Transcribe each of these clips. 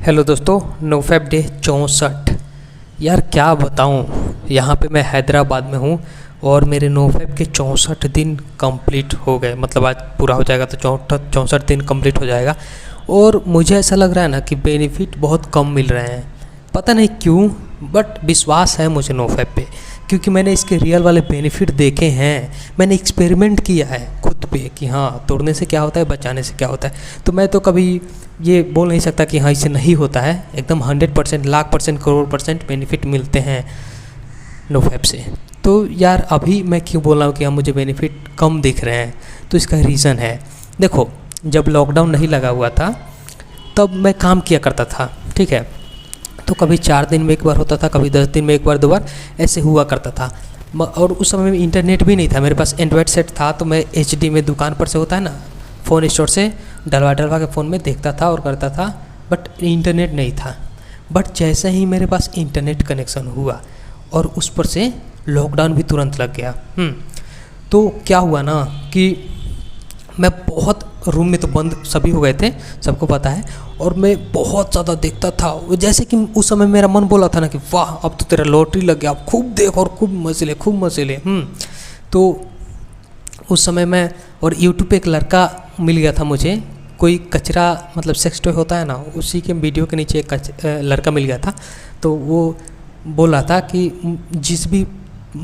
Hello दोस्तों, नोफैब day 64। यार क्या बताऊँ, यहाँ पे मैं हैदराबाद में हूँ और मेरे नोफैब के 64 दिन कंप्लीट हो गए। मतलब आज पूरा हो जाएगा तो 64 दिन कंप्लीट हो जाएगा। और मुझे ऐसा लग रहा है ना कि बेनिफिट बहुत कम मिल रहे हैं, पता नहीं क्यों, बट विश्वास है मुझे नोफैब पे, क्योंकि मैंने इसके रियल वाले बेनिफिट देखे हैं। मैंने एक्सपेरिमेंट किया है खुद पे कि हाँ तोड़ने से क्या होता है, बचाने से क्या होता है। तो मैं तो कभी ये बोल नहीं सकता कि हाँ इससे नहीं होता है। एकदम 100%, lakh percent, crore percent benefit मिलते हैं नोफैब से। तो यार अभी मैं क्यों बोल रहा हूँ कि हाँ मुझे बेनिफिट कम दिख रहे हैं, तो इसका रीज़न है। देखो, जब लॉकडाउन नहीं लगा हुआ था तब मैं काम किया करता था, ठीक है। तो कभी 4 दिन में एक बार होता था, कभी 10 दिन में एक बार, 2 बार ऐसे हुआ करता था। और उस समय में इंटरनेट भी नहीं था, मेरे पास एंड्रॉयड सेट था। तो मैं HD में दुकान पर से होता है ना, फ़ोन स्टोर से डलवा के फ़ोन में देखता था और करता था, बट इंटरनेट नहीं था। बट जैसे ही मेरे पास इंटरनेट कनेक्शन हुआ और उस पर से लॉकडाउन भी तुरंत लग गया। तो क्या हुआ ना कि मैं बहुत, रूम में तो बंद सभी हो गए थे, सबको पता है, और मैं बहुत ज़्यादा देखता था। जैसे कि उस समय मेरा मन बोला था ना कि वाह अब तो तेरा लॉटरी लग गया, अब खूब देख और खूब मजे ले। तो उस समय मैं, और यूट्यूब पे एक लड़का मिल गया था मुझे, कोई कचरा मतलब सेक्स टॉय होता है ना, उसी के वीडियो के नीचे एक लड़का मिल गया था। तो वो बोल रहा था कि जिस भी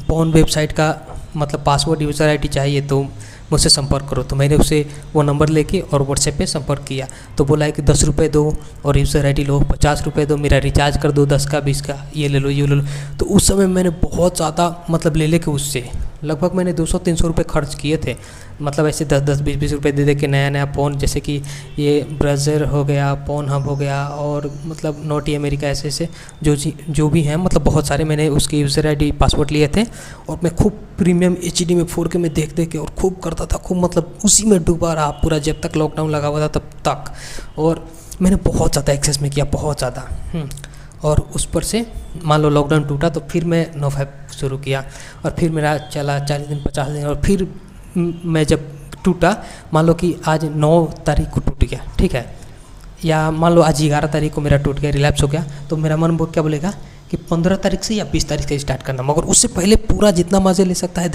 पॉर्न वेबसाइट का मतलब पासवर्ड, यूज़र ID चाहिए तो मुझसे संपर्क करो। तो मैंने उसे वो नंबर लेके और व्हाट्सएप पे संपर्क किया। तो बोला है कि 10 रुपये दो और यूज़र ID लो, 50 रुपये दो, मेरा रिचार्ज कर दो 10 का 20 का, ये ले लो। तो उस समय मैंने बहुत ज़्यादा मतलब ले के उससे लगभग मैंने 200-300 रुपये खर्च किए थे। मतलब ऐसे 10-10, 20-20 रुपये दे के नया फ़ोन, जैसे कि ये ब्राउज़र हो गया, पोर्न हब हो गया, और मतलब नोटी अमेरिका, ऐसे जो भी हैं, मतलब बहुत सारे मैंने उसके यूज़र ID पासवर्ड लिए थे। और मैं खूब प्रीमियम HD में 4K में देख के और खूब करता था, खूब मतलब उसी में डूबा रहा पूरा जब तक लॉकडाउन लगा हुआ था तब तक। और मैंने बहुत ज़्यादा एक्सेस में किया, बहुत ज़्यादा। और उस पर से मान लो लॉकडाउन टूटा तो फिर मैं नोफैब शुरू किया, और फिर मेरा चला 40 दिन 50 दिन। और फिर मैं जब टूटा, मान लो कि आज 9 तारीख को टूट गया, ठीक है, या मान लो आज 11 तारीख को मेरा टूट गया, रिलैप्स हो गया, तो मेरा मन क्या बोलेगा कि 15 तारीख से या 20 तारीख से स्टार्ट करना, मगर उससे पहले पूरा जितना मज़े ले सकता है,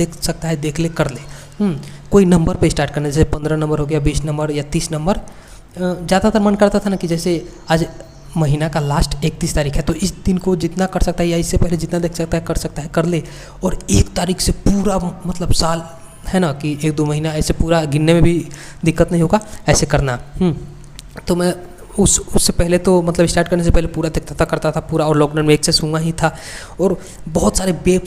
देख ले, कर ले। कोई नंबर पे स्टार्ट करना, जैसे 15 नंबर हो गया, 20 नंबर या 30 नंबर। ज़्यादातर मन करता था ना कि जैसे आज महीना का लास्ट 31 तारीख है, तो इस दिन को जितना कर सकता है या इससे पहले जितना देख सकता है कर ले। और 1 तारीख से पूरा मतलब साल है ना कि 1-2 महीना ऐसे पूरा गिनने में भी दिक्कत नहीं होगा, ऐसे करना। तो मैं उससे पहले तो मतलब स्टार्ट करने से पहले पूरा देखता था, करता था पूरा। और लॉकडाउन में एक्सेस हुआ ही था। और बहुत सारे वेब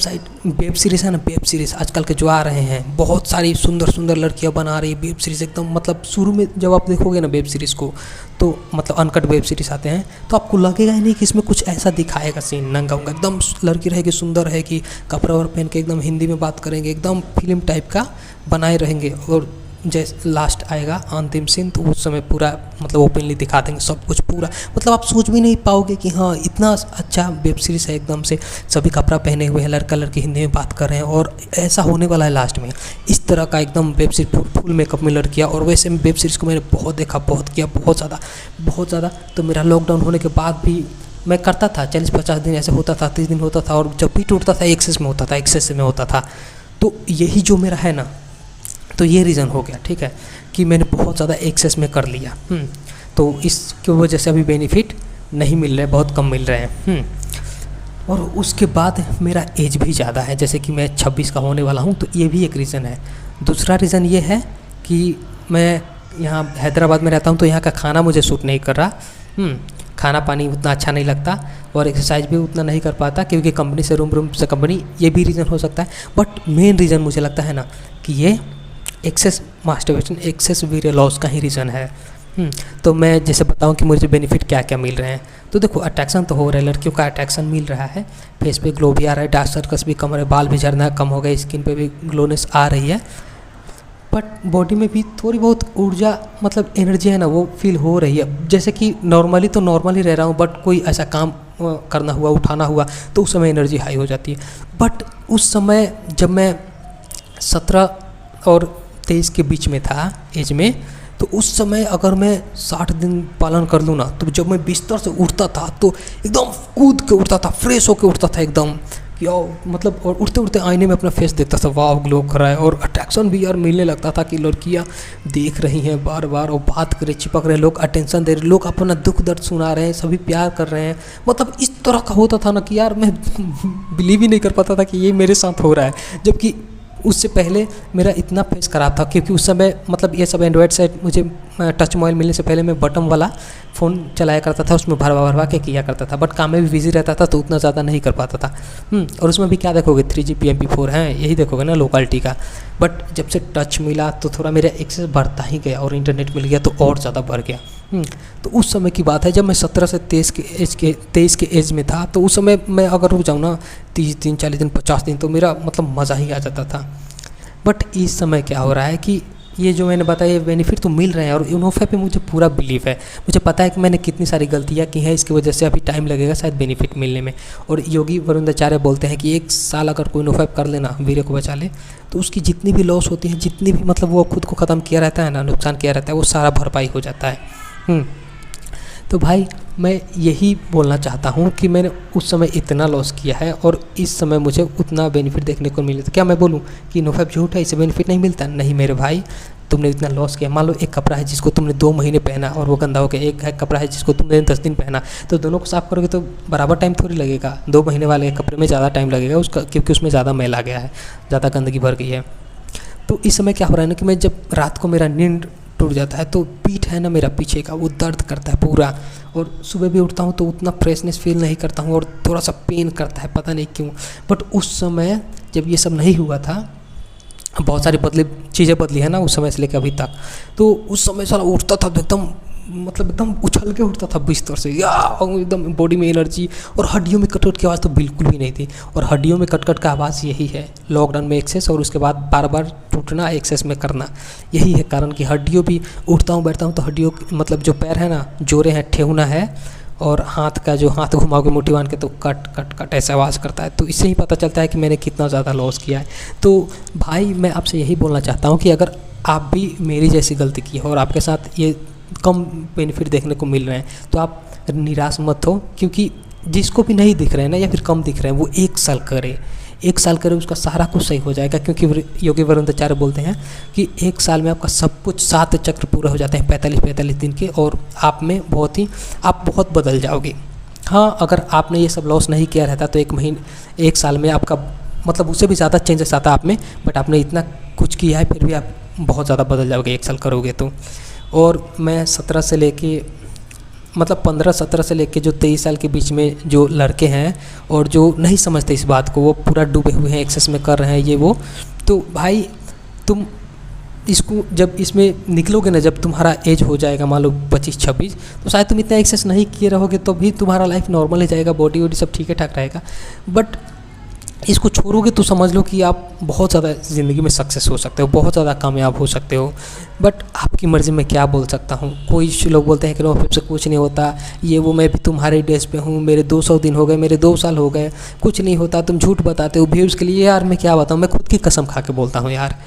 सीरीज़ है ना, वेब सीरीज़ आजकल के जो आ रहे हैं, बहुत सारी सुंदर लड़कियां बना रही वेब सीरीज़ एकदम। मतलब शुरू में जब आप देखोगे ना वेब सीरीज़ को, तो मतलब अनकट वेब सीरीज़ आते हैं, तो आपको लगेगा ही नहीं कि इसमें कुछ ऐसा दिखाएगा सीन नंगा उंगा। एकदम लड़की रहेगी, सुंदर रहेगी, कपड़ा और पहन के एकदम हिंदी में बात करेंगे, एकदम फिल्म टाइप का बनाए रहेंगे। और जैसे लास्ट आएगा अंतिम सीन, तो उस समय पूरा मतलब ओपनली दिखा देंगे सब कुछ पूरा। मतलब आप सोच भी नहीं पाओगे कि हाँ इतना अच्छा वेब सीरीज़ है। एकदम से सभी कपड़ा पहने हुए हैं, लड़का लड़की हिंदी में बात कर रहे हैं, और ऐसा होने वाला है लास्ट में। इस तरह का एकदम वेब सीरीज फुल मेकअप में लड़कियाँ। और वैसे वेब सीरीज़ को मैंने बहुत देखा, बहुत किया, बहुत ज़्यादा। तो मेरा लॉकडाउन होने के बाद भी मैं करता था, 40-50 दिन ऐसे होता था, 30 दिन होता था। और जब भी टूटता था एक्सेस में होता था। तो यही जो मेरा है ना, तो ये रीज़न हो गया, ठीक है, कि मैंने बहुत ज़्यादा एक्सेस में कर लिया। तो इसकी वजह से अभी बेनिफिट नहीं मिल रहे, बहुत कम मिल रहे हैं। और उसके बाद मेरा एज भी ज़्यादा है, जैसे कि मैं 26 का होने वाला हूँ, तो ये भी एक रीज़न है। दूसरा रीज़न ये है कि मैं यहाँ हैदराबाद में रहता हूँ, तो यहाँ का खाना मुझे सूट नहीं कर रहा। खाना पानी उतना अच्छा नहीं लगता, और एक्सरसाइज भी उतना नहीं कर पाता, क्योंकि कंपनी से रूम से कंपनी, ये भी रीज़न हो सकता है। बट मेन रीज़न मुझे लगता है ना कि ये एक्सेस मास्टरबेशन, एक्सेस वीर्य लॉस का ही रीज़न है। तो मैं जैसे बताऊं कि मुझे बेनिफिट क्या क्या मिल रहे हैं। तो देखो, अट्रैक्शन तो हो रहा है, लड़कियों का अट्रैक्शन मिल रहा है, फेस पे ग्लो भी आ रहा है, डार्क सर्कल्स भी कम हो रहे हैं, बाल भी झड़ना कम हो गए, स्किन पे भी ग्लोनेस आ रही है। बट बॉडी में भी थोड़ी बहुत ऊर्जा, मतलब एनर्जी है ना, वो फील हो रही है। जैसे कि नॉर्मली तो नॉर्मल ही रह रहा हूँ, बट कोई ऐसा काम करना हुआ, उठाना हुआ, तो उस समय एनर्जी हाई हो जाती है। बट उस समय जब मैं 17 और 23 के बीच में था एज में, तो उस समय अगर मैं 60 दिन पालन कर लूँ ना, तो जब मैं बिस्तर से उठता था तो एकदम कूद के उठता था, फ्रेश होके उठता था एकदम कि मतलब, और उठते उठते आईने में अपना फेस देखता था, वाह ग्लो कर रहा है, और अट्रैक्शन भी यार मिलने लगता था कि लड़कियां देख रही हैं बार बार और बात करे, चिपक रहे, लोग अटेंशन दे रहे, लोग अपना दुख दर्द सुना रहे हैं, सभी प्यार कर रहे हैं। मतलब इस तरह का होता था ना कि यार मैं बिलीव ही नहीं कर पाता था कि ये मेरे साथ हो रहा है। जबकि उससे पहले मेरा इतना फेस खराब था, क्योंकि उस समय मतलब ये सब एंड्रॉयड सेट मुझे टच मोबाइल मिलने से पहले मैं बटन वाला फ़ोन चलाया करता था, उसमें भरवा भरवा के किया करता था, बट काम में भी बिजी रहता था तो उतना ज़्यादा नहीं कर पाता था। और उसमें भी क्या देखोगे, 3GB MP4 हैं, यही देखोगे ना लोकलिटी का। बट जब से टच मिला तो थोड़ा मेरा एक्सेस बढ़ता ही गया और इंटरनेट मिल गया तो और ज़्यादा बढ़ गया। तो उस समय की बात है जब मैं 17 से 23 के एज में था। तो उस समय मैं अगर रुक जाऊँ ना 30 दिन, 40 दिन, 50 दिन, तो मेरा मतलब मज़ा ही आ जाता था। बट इस समय क्या हो रहा है कि ये जो मैंने बताया, ये बेनिफिट तो मिल रहे हैं और नोफैप पे मुझे पूरा बिलीव है। मुझे पता है कि मैंने कितनी सारी गलतियाँ की हैं, इसकी वजह से अभी टाइम लगेगा शायद बेनिफिट मिलने में। और योगी वरुणाचार्य बोलते हैं कि 1 साल अगर कोई नोफैप कर लेना, वीर्य को बचा ले, तो उसकी जितनी भी लॉस होती है, जितनी भी मतलब वो खुद को ख़त्म किया रहता है ना, नुकसान किया रहता है, वो सारा भरपाई हो जाता है। तो भाई मैं यही बोलना चाहता हूँ कि मैंने उस समय इतना लॉस किया है और इस समय मुझे उतना बेनिफिट देखने को मिले। तो क्या मैं बोलूँ कि नोफैप झूठ है, इससे बेनिफिट नहीं मिलता? नहीं मेरे भाई, तुमने इतना लॉस किया। मान लो एक कपड़ा है जिसको तुमने 2 महीने पहना और वो गंदा हो गया, एक है कपड़ा है जिसको तुमने 10 दिन पहना, तो दोनों को साफ़ करोगे तो बराबर टाइम थोड़ी लगेगा। 2 महीने वाले कपड़े में ज़्यादा टाइम लगेगा उसका, क्योंकि उसमें ज़्यादा मैल आ गया है, ज़्यादा गंदगी भर गई है। तो इस समय क्या हो रहा है ना कि मैं जब रात को मेरा नींद टूट जाता है तो पीठ है ना मेरा पीछे का, वो दर्द करता है पूरा, और सुबह भी उठता हूँ तो उतना फ्रेशनेस फील नहीं करता हूँ और थोड़ा सा पेन करता है, पता नहीं क्यों। बट उस समय जब ये सब नहीं हुआ था, बहुत सारी चीज़ें बदली है ना उस समय से लेकर अभी तक, तो उस समय सारा उठता था तो एकदम मतलब एकदम उछल के उठता था बिस्तर से, या एकदम बॉडी में एनर्जी, और हड्डियों में कट की आवाज़ तो बिल्कुल भी नहीं थी। और हड्डियों में कट का आवाज़ यही है, लॉकडाउन में एक्सेस और उसके बाद बार बार टूटना, एक्सेस में करना, यही है कारण कि हड्डियों भी, उठता हूँ बैठता हूँ तो हड्डियों मतलब जो पैर है ना, जोड़े हैं, ठेहुना है, और हाथ का जो हाथ घुमाओगे मुट्ठी बांध के तो कट कट कट ऐसा आवाज़ करता है। तो इससे ही पता चलता है कि मैंने कितना ज़्यादा लॉस किया है। तो भाई मैं आपसे यही बोलना चाहता हूँ कि अगर आप भी मेरी जैसी गलती की है और आपके साथ ये कम बेनिफिट देखने को मिल रहे हैं तो आप निराश मत हो, क्योंकि जिसको भी नहीं दिख रहे हैं ना या फिर कम दिख रहे हैं वो 1 साल करे, 1 साल करे, उसका सारा कुछ सही हो जाएगा। क्योंकि योगी वरुणाचार्य बोलते हैं कि 1 साल में आपका सब कुछ 7 चक्र पूरा हो जाते हैं 45 दिन के, और आप में आप बहुत बदल जाओगे। हाँ, अगर आपने ये सब लॉस नहीं किया रहता तो 1 साल में आपका मतलब उससे भी ज़्यादा चेंजेस आता आप में, बट आपने इतना कुछ किया है फिर भी आप बहुत ज़्यादा बदल जाओगे 1 साल करोगे तो। और मैं 17 से लेके मतलब 15-17 से लेके जो 23 साल के बीच में जो लड़के हैं और जो नहीं समझते इस बात को, वो पूरा डूबे हुए हैं, एक्सेस में कर रहे हैं ये वो, तो भाई तुम इसको जब इसमें निकलोगे ना, जब तुम्हारा एज हो जाएगा मान लो 25-26, तो शायद तुम इतना एक्सेस नहीं किए रहोगे तो भी तुम्हारा लाइफ नॉर्मल ही जाएगा, बॉडी वॉडी सब ठीक ठाक रहेगा। बट इसको छोड़ोगे तो समझ लो कि आप बहुत ज़्यादा ज़िंदगी में सक्सेस हो सकते हो, बहुत ज़्यादा कामयाब हो सकते हो। बट आपकी मर्ज़ी में क्या बोल सकता हूँ। कोई लोग बोलते हैं कि नोफैप से कुछ नहीं होता, ये वो, मैं भी तुम्हारे डेज पे हूँ, मेरे 200 दिन हो गए, मेरे 2 साल हो गए, कुछ नहीं होता, तुम झूठ बताते हो व्यूज़ के लिए। यार मैं क्या बताऊँ, मैं खुद की कसम खा के बोलता हूँ यार,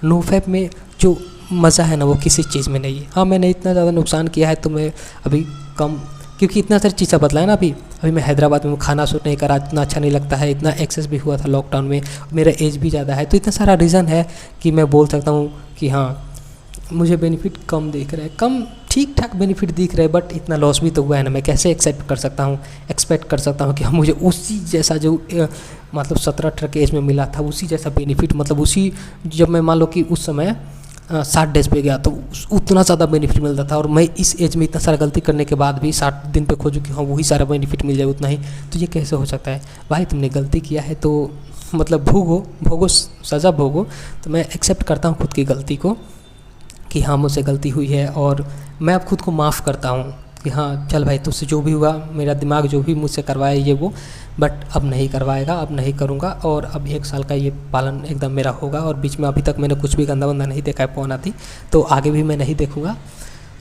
नोफैप में जो मज़ा है ना वो किसी चीज़ में नहीं है। हाँ, मैंने इतना ज़्यादा नुकसान किया है तो मैं अभी कम, क्योंकि इतना सारी चीज़ें बदला है ना। अभी मैं हैदराबाद में खाना सूट नहीं करा, इतना अच्छा नहीं लगता है, इतना एक्सेस भी हुआ था लॉकडाउन में, मेरा एज भी ज़्यादा है, तो इतना सारा रीज़न है कि मैं बोल सकता हूँ कि हाँ मुझे बेनिफिट कम दिख रहा है, कम ठीक ठाक बेनिफिट दिख रहा है, बट इतना लॉस भी तो हुआ है ना। मैं कैसे एक्सेप्ट कर सकता हूँ कि मुझे उसी जैसा जो मतलब 17-18 के एज में मिला था उसी जैसा बेनिफिट, मतलब उसी, जब मैं मान लो कि उस समय 60 डेज पे गया तो उतना ज़्यादा बेनिफिट मिलता था, और मैं इस एज में इतना सारा गलती करने के बाद भी 60 दिन पे खोजूँ कि हाँ वही सारा बेनिफिट मिल जाए उतना ही, तो ये कैसे हो सकता है। भाई तुमने गलती किया है तो मतलब भोगो, सज़ा भोगो। तो मैं एक्सेप्ट करता हूँ खुद की गलती को कि हाँ मुझसे गलती हुई है, और मैं अब खुद को माफ़ करता हूँ कि हाँ चल भाई तुझसे जो भी हुआ, मेरा दिमाग जो भी मुझसे करवाए ये वो, बट अब नहीं करवाएगा, अब नहीं करूँगा। और अब 1 साल का ये पालन एकदम मेरा होगा, और बीच में अभी तक मैंने कुछ भी गंदा वंदा नहीं देखा है पौन आदि, तो आगे भी मैं नहीं देखूँगा,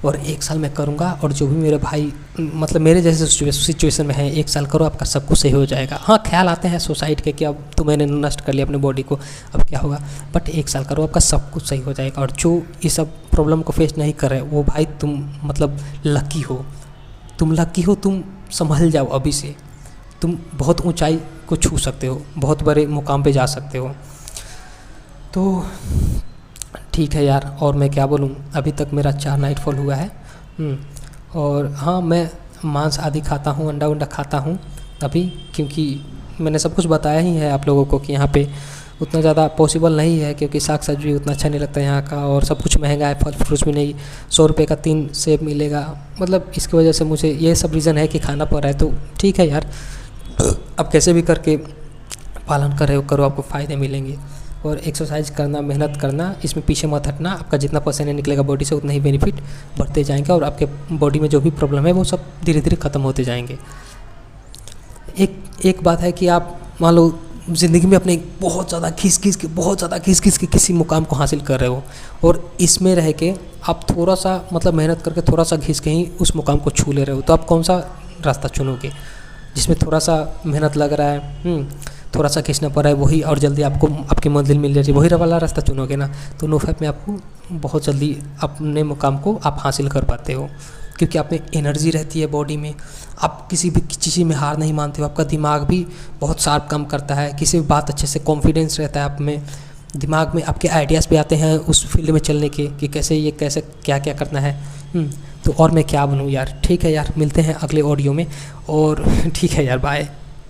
और 1 साल मैं करूँगा। और जो भी मेरे भाई मतलब मेरे जैसे सिचुएशन में है, 1 साल करो, आपका सब कुछ सही हो जाएगा। हाँ ख्याल आते हैं सोसाइटी के कि अब तो मैंने नष्ट कर लिया अपने बॉडी को, अब क्या होगा, बट 1 साल करो, आपका सब कुछ सही हो जाएगा। और जो ये सब प्रॉब्लम को फेस नहीं कर रहे वो भाई तुम मतलब लकी हो, तुम लकी हो, तुम संभल जाओ अभी से, तुम बहुत ऊंचाई को छू सकते हो, बहुत बड़े मुकाम पे जा सकते हो। तो ठीक है यार, और मैं क्या बोलूँ, अभी तक मेरा 4 नाइटफॉल हुआ है। और हाँ, मैं मांस आदि खाता हूँ, अंडा उंडा खाता हूँ अभी, क्योंकि मैंने सब कुछ बताया ही है आप लोगों को कि यहाँ पे उतना ज़्यादा पॉसिबल नहीं है, क्योंकि साग सब्जी उतना अच्छा नहीं लगता यहाँ का, और सब कुछ महंगा है, फल फ्रूट्स भी नहीं, 100 रुपये का 3 सेब मिलेगा, मतलब इसकी वजह से मुझे ये सब रीज़न है कि खाना पड़ रहा है। तो ठीक है यार, अब कैसे भी करके पालन करो, आपको फ़ायदे मिलेंगे। और एक्सरसाइज करना, मेहनत करना, इसमें पीछे मत हटना, आपका जितना पसीना निकलेगा बॉडी से उतना ही बेनिफिट बढ़ते जाएंगे, और आपके बॉडी में जो भी प्रॉब्लम है वो सब धीरे धीरे ख़त्म होते जाएंगे। एक बात है कि आप मान लो ज़िंदगी में अपने बहुत ज़्यादा घिस के किसी मुकाम को हासिल कर रहे हो, और इसमें रह के आप थोड़ा सा मतलब मेहनत करके थोड़ा सा घिस के ही उस मुकाम को छू ले रहे हो, तो आप कौन सा रास्ता चुनोगे? जिसमें थोड़ा सा मेहनत लग रहा है, थोड़ा सा खींचना पड़ रहा है वही, और जल्दी आपको आपकी मंजिल मिल जाएगी, वही वाला रास्ता चुनोगे ना। तो NoFap में आपको बहुत जल्दी अपने मुकाम को आप हासिल कर पाते हो, क्योंकि आप में एनर्जी रहती है बॉडी में, आप किसी भी चीज़ में हार नहीं मानते हो, आपका दिमाग भी बहुत शार्प काम करता है, किसी भी बात अच्छे से कॉन्फिडेंस रहता है आप में, दिमाग में आपके आइडियाज़ भी आते हैं उस फील्ड में चलने के कि कैसे क्या क्या करना है। तो और मैं क्या बनूँ यार। ठीक है यार, मिलते हैं अगले ऑडियो में, और ठीक है यार, बाय।